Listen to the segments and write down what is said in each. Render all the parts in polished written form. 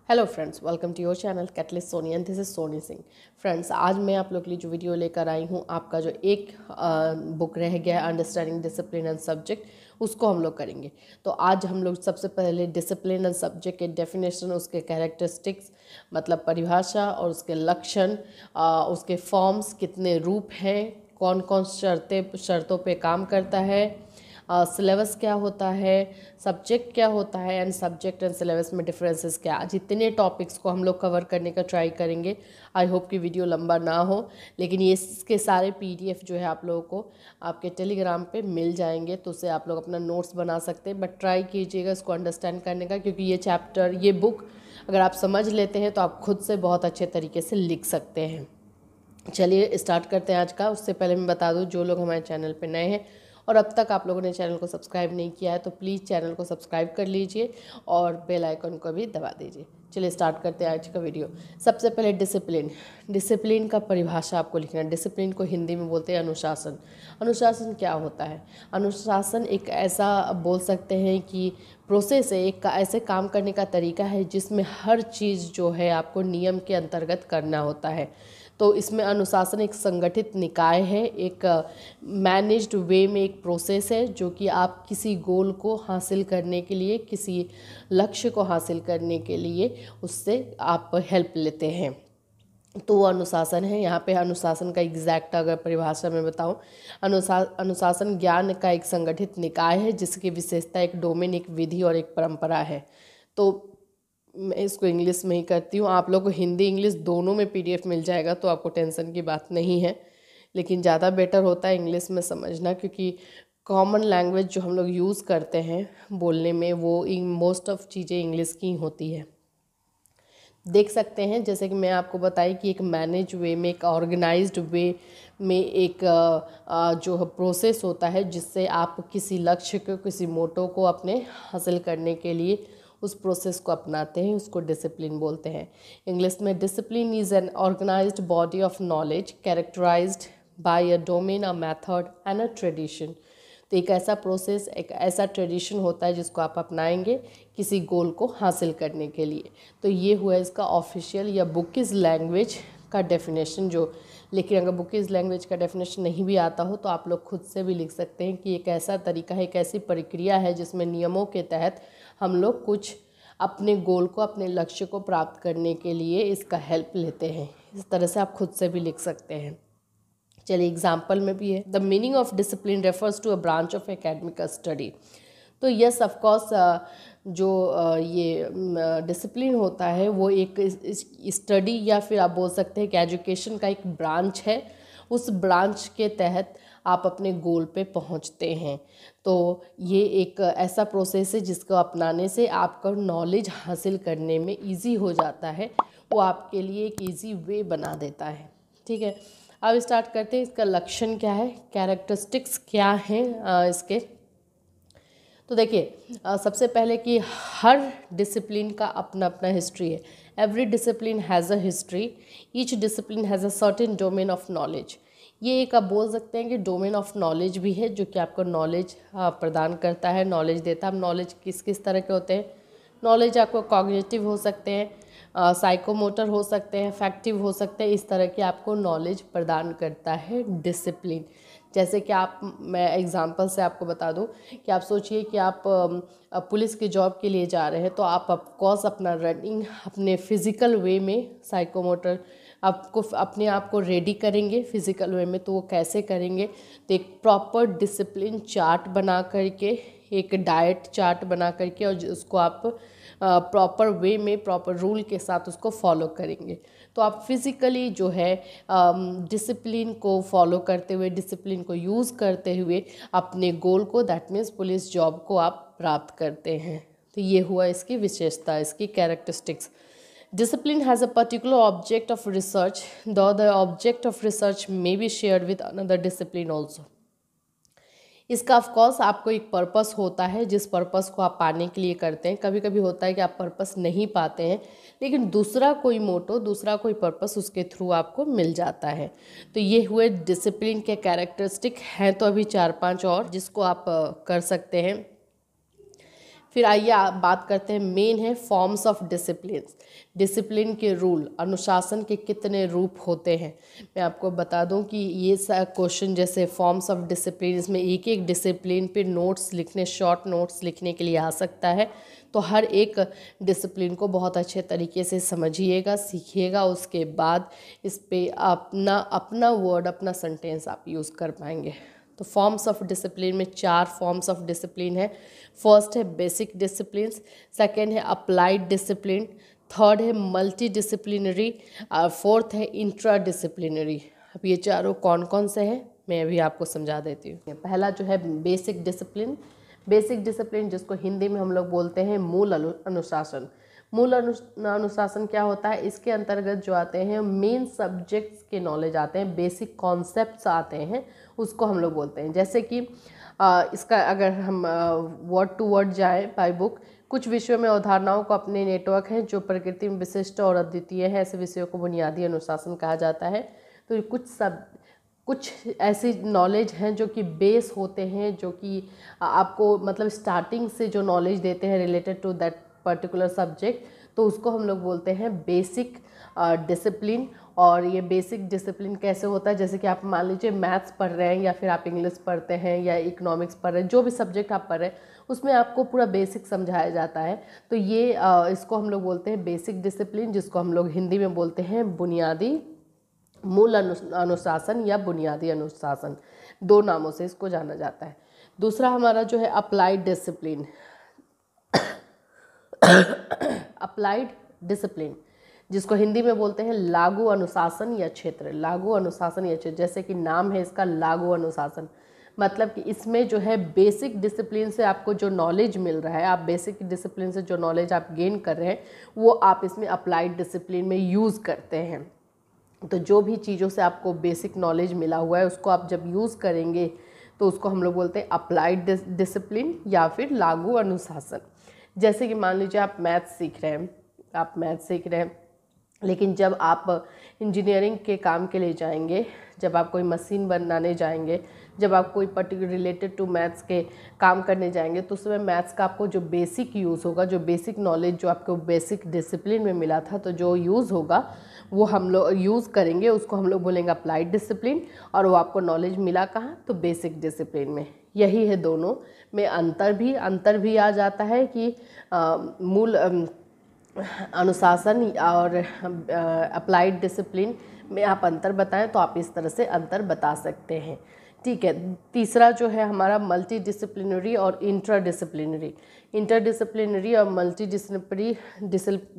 Hello friends, welcome to your channel catalyst Soni and this is Soni Singh. Friends, आज मैं आप लोग के लिए जो वीडियो लेकर आई हूँ, आपका जो एक बुक रह गया है अंडरस्टैंडिंग डिसिप्लिन एंड सब्जेक्ट, उसको हम लोग करेंगे। तो आज हम लोग सबसे पहले डिसिप्लिन एंड सब्जेक्ट के डेफिनेशन, उसके कैरेक्टरिस्टिक्स मतलब परिभाषा और उसके लक्षण, उसके फॉर्म्स, कितने रूप हैं, कौन कौन शर्तों पे काम करता है, सिलेबस क्या होता है, सब्जेक्ट क्या होता है एंड सब्जेक्ट एंड सिलेबस में डिफरेंसेस क्या, जितने टॉपिक्स को हम लोग कवर करने का ट्राई करेंगे। आई होप कि वीडियो लंबा ना हो, लेकिन ये इसके सारे पीडीएफ जो है आप लोगों को आपके टेलीग्राम पे मिल जाएंगे, तो उससे आप लोग अपना नोट्स बना सकते हैं। बट ट्राई कीजिएगा इसको अंडरस्टैंड करने का, क्योंकि ये चैप्टर, ये बुक अगर आप समझ लेते हैं तो आप खुद से बहुत अच्छे तरीके से लिख सकते हैं। चलिए स्टार्ट करते हैं आज का। उससे पहले मैं बता दूं, जो लोग हमारे चैनल पे नए हैं और अब तक आप लोगों ने चैनल को सब्सक्राइब नहीं किया है तो प्लीज़ चैनल को सब्सक्राइब कर लीजिए और बेल आइकन को भी दबा दीजिए। चलिए स्टार्ट करते हैं आज का वीडियो। सबसे पहले डिसिप्लिन। डिसिप्लिन का परिभाषा आपको लिखना है। डिसिप्लिन को हिंदी में बोलते हैं अनुशासन। अनुशासन क्या होता है? अनुशासन एक ऐसा बोल सकते हैं कि प्रोसेस है, एक ऐसे काम करने का तरीका है जिसमें हर चीज़ जो है आपको नियम के अंतर्गत करना होता है। तो इसमें अनुशासन एक संगठित निकाय है, एक मैनेज्ड वे में एक प्रोसेस है जो कि आप किसी गोल को हासिल करने के लिए, किसी लक्ष्य को हासिल करने के लिए उससे आप हेल्प लेते हैं, तो वो अनुशासन है। यहाँ पे अनुशासन का एग्जैक्ट अगर परिभाषा में बताऊँ, अनुशासन ज्ञान का एक संगठित निकाय है जिसकी विशेषता एक डोमेन, एक विधि और एक परंपरा है। तो मैं इसको इंग्लिश में ही करती हूँ। आप लोग को हिंदी इंग्लिश दोनों में पीडीएफ मिल जाएगा, तो आपको टेंशन की बात नहीं है, लेकिन ज़्यादा बेटर होता है इंग्लिश में समझना, क्योंकि कॉमन लैंग्वेज जो हम लोग यूज़ करते हैं बोलने में, वो मोस्ट ऑफ चीज़ें इंग्लिश की ही होती है। देख सकते हैं, जैसे कि मैं आपको बताई कि एक मैनेज वे में, एक ऑर्गेनाइज्ड वे में एक जो प्रोसेस होता है जिससे आप किसी लक्ष्य को, किसी मोटो को अपने हासिल करने के लिए उस प्रोसेस को अपनाते हैं, उसको डिसिप्लिन बोलते हैं। इंग्लिश में discipline is an organised body of knowledge characterised by a domain, a method and a tradition. तो एक ऐसा प्रोसेस, एक ऐसा ट्रेडिशन होता है जिसको आप अपनाएंगे किसी गोल को हासिल करने के लिए। तो ये हुआ इसका ऑफिशियल या बुकीज लैंग्वेज का डेफिनेशन जो। लेकिन अगर बुकीज लैंग्वेज का डेफिनेशन नहीं भी आता हो तो आप लोग खुद से भी लिख सकते हैं कि एक ऐसा तरीका है, एक ऐसी प्रक्रिया है जिसमें नियमों के तहत हम लोग कुछ अपने गोल को, अपने लक्ष्य को प्राप्त करने के लिए इसका हेल्प लेते हैं। इस तरह से आप खुद से भी लिख सकते हैं। चलिए एग्जाम्पल में भी है, the meaning of discipline refers to a branch of academic study. तो यस ऑफकोर्स, जो ये डिसिप्लिन होता है वो एक स्टडी या फिर आप बोल सकते हैं कि एजुकेशन का एक ब्रांच है। उस ब्रांच के तहत आप अपने गोल पे पहुंचते हैं। तो ये एक ऐसा प्रोसेस है जिसको अपनाने से आपका नॉलेज हासिल करने में इजी हो जाता है, वो आपके लिए एक इजी वे बना देता है। ठीक है, अब स्टार्ट करते हैं। इसका लक्षण क्या है, कैरेक्टरिस्टिक्स क्या हैं इसके। तो देखिए, सबसे पहले कि हर डिसिप्लिन का अपना अपना हिस्ट्री है। Every discipline has a history, each discipline has a certain domain of knowledge. ये एक आप बोल सकते हैं कि डोमेन ऑफ नॉलेज भी है, जो कि आपको नॉलेज प्रदान करता है, नॉलेज देता है। अब नॉलेज किस किस तरह के होते हैं? नॉलेज आपको कॉग्निटिव हो सकते हैं, साइकोमोटर हो सकते हैं, फैक्टिव हो सकते हैं। इस तरह की आपको नॉलेज प्रदान करता है डिसिप्लिन। जैसे कि आप, मैं एग्जांपल से आपको बता दूं कि आप सोचिए कि आप पुलिस की जॉब के लिए जा रहे हैं, तो आप ऑफकोर्स अपना रनिंग अपने फिज़िकल वे में, साइकोमोटर आपको अपने आप को रेडी करेंगे फिज़िकल वे में। तो वो कैसे करेंगे? तो एक प्रॉपर डिसिप्लिन चार्ट बना करके, एक डाइट चार्ट बना करके, और उसको आप प्रॉपर वे में, प्रॉपर रूल के साथ उसको फॉलो करेंगे। तो आप फिज़िकली जो है डिसिप्लिन को फॉलो करते हुए, डिसिप्लिन को यूज़ करते हुए अपने गोल को, दैट मीन्स पुलिस जॉब को आप प्राप्त करते हैं। तो ये हुआ इसकी विशेषता, इसकी characteristics. Discipline has a particular object of research, though the object of research may be shared with another discipline also. इसका ऑफकोर्स आपको एक पर्पस होता है, जिस पर्पस को आप पाने के लिए करते हैं। कभी कभी होता है कि आप पर्पस नहीं पाते हैं, लेकिन दूसरा कोई मोटो, दूसरा कोई पर्पस उसके थ्रू आपको मिल जाता है। तो ये हुए डिसिप्लिन के कैरेक्टरिस्टिक हैं। तो अभी 4-5 और जिसको आप कर सकते हैं। फिर आइए बात करते हैं, मेन है फॉर्म्स ऑफ डिसिप्लिन। डिसिप्लिन के रूल, अनुशासन के कितने रूप होते हैं। मैं आपको बता दूं कि ये क्वेश्चन जैसे फॉर्म्स ऑफ डिसिप्लिन, इसमें एक एक डिसिप्लिन पे नोट्स लिखने, शॉर्ट नोट्स लिखने के लिए आ सकता है। तो हर एक डिसिप्लिन को बहुत अच्छे तरीके से समझिएगा, सीखिएगा, उसके बाद इस पे अपना वर्ड, अपना सेंटेंस आप यूज़ कर पाएंगे। तो फॉर्म्स ऑफ डिसिप्लिन में 4 फॉर्म्स ऑफ डिसिप्लिन है। फर्स्ट है बेसिक डिसिप्लिन, सेकेंड है अप्लाइड डिसिप्लिन, थर्ड है मल्टी डिसिप्लिनरी और फोर्थ है इंट्रा डिसिप्लिनरी। अब ये चारों कौन कौन से हैं मैं अभी आपको समझा देती हूँ। पहला जो है बेसिक डिसिप्लिन। बेसिक डिसिप्लिन जिसको हिंदी में हम लोग बोलते हैं मूल अनुशासन। मूल अनुशासन क्या होता है, इसके अंतर्गत जो आते हैं मेन सब्जेक्ट्स के नॉलेज आते हैं, बेसिक कॉन्सेप्ट्स आते हैं, उसको हम लोग बोलते हैं। जैसे कि इसका अगर हम वर्ड टू वर्ड जाएं बाय बुक, कुछ विषयों में अवधारणाओं को अपने नेटवर्क हैं जो प्रकृति में विशिष्ट और अद्वितीय है, ऐसे विषयों को बुनियादी अनुशासन कहा जाता है। तो कुछ ऐसी नॉलेज हैं जो कि बेस होते हैं, जो कि आपको मतलब स्टार्टिंग से जो नॉलेज देते हैं related to that particular subject, तो उसको हम लोग बोलते हैं बेसिक डिसिप्लिन। और ये बेसिक डिसिप्लिन कैसे होता है, जैसे कि आप मान लीजिए मैथ्स पढ़ रहे हैं या फिर आप इंग्लिश पढ़ते हैं या इकोनॉमिक्स पढ़ रहे हैं, जो भी सब्जेक्ट आप पढ़ रहे हैं उसमें आपको पूरा बेसिक समझाया जाता है। तो ये इसको हम लोग बोलते हैं बेसिक डिसिप्लिन, जिसको हम लोग हिंदी में बोलते हैं बुनियादी मूल अनुशासन या बुनियादी अनुशासन, 2 नामों से इसको जाना जाता है। दूसरा हमारा जो है अप्लाइड डिसिप्लिन। अप्लाइड डिसिप्लिन जिसको हिंदी में बोलते हैं लागू अनुशासन या क्षेत्र। लागू अनुशासन या क्षेत्र, जैसे कि नाम है इसका लागू अनुशासन, मतलब कि इसमें जो है बेसिक डिसिप्लिन से आपको जो नॉलेज मिल रहा है, आप बेसिक डिसिप्लिन से जो नॉलेज आप गेन कर रहे हैं वो आप इसमें अप्लाइड डिसिप्लिन में यूज़ करते हैं। तो जो भी चीज़ों से आपको बेसिक नॉलेज मिला हुआ है उसको आप जब यूज़ करेंगे तो उसको हम लोग बोलते हैं अप्लाइड डिसिप्लिन या फिर लागू अनुशासन। जैसे कि मान लीजिए आप मैथ्स सीख रहे हैं, लेकिन जब आप इंजीनियरिंग के काम के लिए जाएंगे, जब आप कोई मशीन बनाने जाएंगे, जब आप कोई पर्टिकुलर रिलेटेड टू मैथ्स के काम करने जाएंगे, तो उसमें मैथ्स का आपको जो बेसिक यूज़ होगा, जो बेसिक नॉलेज जो आपको बेसिक डिसिप्लिन में मिला था, तो जो यूज़ होगा वो हम लोग यूज़ करेंगे, उसको हम लोग बोलेंगे अप्लाइड डिसिप्लिन। और वो आपको नॉलेज मिला कहाँ, तो बेसिक डिसिप्लिन में। यही है, दोनों में अंतर भी आ जाता है कि मूल अनुशासन और अप्लाइड डिसिप्लिन में आप अंतर बताएं तो आप इस तरह से अंतर बता सकते हैं। ठीक है। तीसरा जो है हमारा मल्टी डिसिप्लिनरी और इंटरडिसिप्लिनरी और मल्टी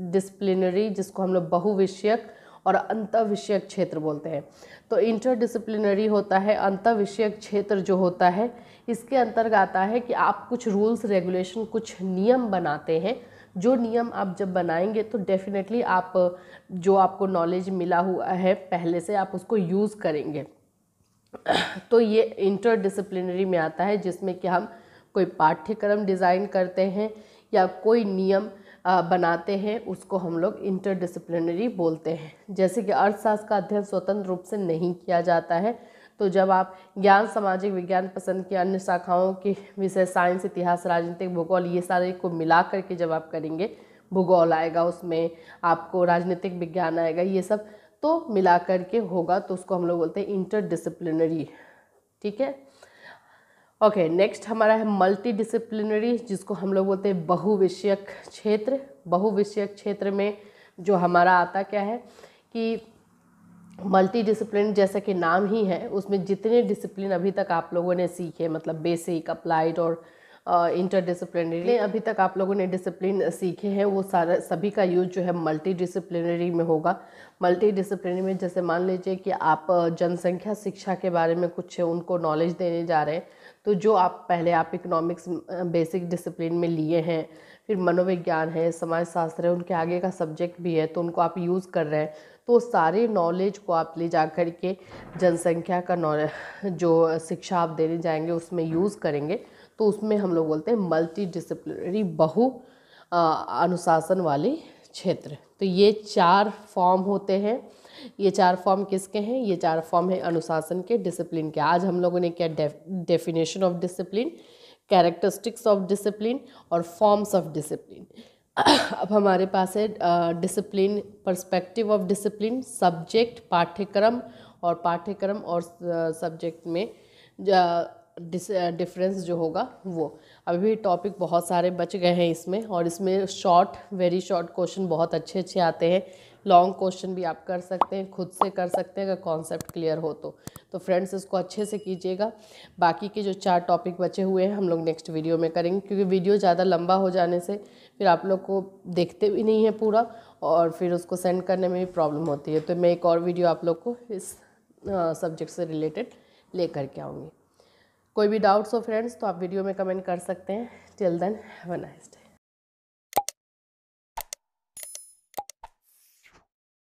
डिसिप्लिनरी जिसको हम लोग बहुविषयक और अंतःविषयक क्षेत्र बोलते हैं। तो इंटरडिसिप्लिनरी होता है, अंतःविषयक क्षेत्र जो होता है इसके अंतर्गत आता है कि आप कुछ रूल्स रेगुलेशन, कुछ नियम बनाते हैं। जो नियम आप जब बनाएंगे तो डेफिनेटली आप जो आपको नॉलेज मिला हुआ है पहले से आप उसको यूज़ करेंगे। तो ये इंटरडिसिप्लिनरी में आता है, जिसमें कि हम कोई पाठ्यक्रम डिज़ाइन करते हैं या कोई नियम बनाते हैं, उसको हम लोग इंटरडिसिप्लिनरी बोलते हैं। जैसे कि अर्थशास्त्र का अध्ययन स्वतंत्र रूप से नहीं किया जाता है, तो जब आप ज्ञान, सामाजिक विज्ञान पसंद की अन्य शाखाओं के विषय, साइंस, इतिहास, राजनीतिक, भूगोल, ये सारे को मिला करके जब आप करेंगे, भूगोल आएगा उसमें, आपको राजनीतिक विज्ञान आएगा, ये सब तो मिला करके होगा, तो उसको हम लोग बोलते हैं इंटरडिसिप्लिनरी। ठीक है। ओके, नेक्स्ट हमारा है मल्टी डिसिप्लिनरी, जिसको हम लोग बोलते हैं बहुविषयक क्षेत्र। बहुविषयक क्षेत्र में जो हमारा आता क्या है कि मल्टी डिसिप्लिन, जैसा कि नाम ही है, उसमें जितने डिसिप्लिन अभी तक आप लोगों ने सीखे, मतलब बेसिक, अप्लाइड और इंटरडिसिप्लिनरी, अभी तक आप लोगों ने डिसिप्लिन सीखे हैं, वो सारा सभी का यूज जो है मल्टी डिसिप्लिनरी में होगा। मल्टी डिसिप्लिनरी में जैसे मान लीजिए कि आप जनसंख्या शिक्षा के बारे में कुछ उनको नॉलेज देने जा रहे हैं, तो जो आप पहले आप इकोनॉमिक्स बेसिक डिसिप्लिन में लिए हैं, फिर मनोविज्ञान है, समाज शास्त्र है, उनके आगे का सब्जेक्ट भी है, तो उनको आप यूज़ कर रहे हैं, तो सारे नॉलेज को आप ले जा कर के जनसंख्या का नॉलेज जो शिक्षा आप देने जाएंगे उसमें यूज़ करेंगे, तो उसमें हम लोग बोलते हैं मल्टी डिसिप्लिनरी, बहु अनुशासन वाले क्षेत्र। तो ये 4 फॉर्म होते हैं। ये 4 फॉर्म किसके हैं? ये 4 फॉर्म है अनुशासन के, डिसिप्लिन के। आज हम लोगों ने क्या definition of discipline, characteristics of discipline और फॉर्म्स ऑफ डिसिप्लिन। अब हमारे पास है discipline, perspective of discipline, subject, पाठ्यक्रम और सब्जेक्ट में डिफरेंस जो होगा वो। अभी टॉपिक बहुत सारे बच गए हैं इसमें, और इसमें वेरी शॉर्ट क्वेश्चन बहुत अच्छे अच्छे आते हैं। लॉन्ग क्वेश्चन भी आप कर सकते हैं, खुद से कर सकते हैं अगर कॉन्सेप्ट क्लियर हो तो फ्रेंड्स इसको अच्छे से कीजिएगा। बाकी के जो 4 टॉपिक बचे हुए हैं हम लोग नेक्स्ट वीडियो में करेंगे, क्योंकि वीडियो ज़्यादा लंबा हो जाने से फिर आप लोग को देखते भी नहीं है पूरा, और फिर उसको सेंड करने में भी प्रॉब्लम होती है। तो मैं एक और वीडियो आप लोग को इस सब्जेक्ट से रिलेटेड ले करके आऊँगी। कोई भी डाउट्स हो फ्रेंड्स तो आप वीडियो में कमेंट कर सकते हैं। Till then have a nice day.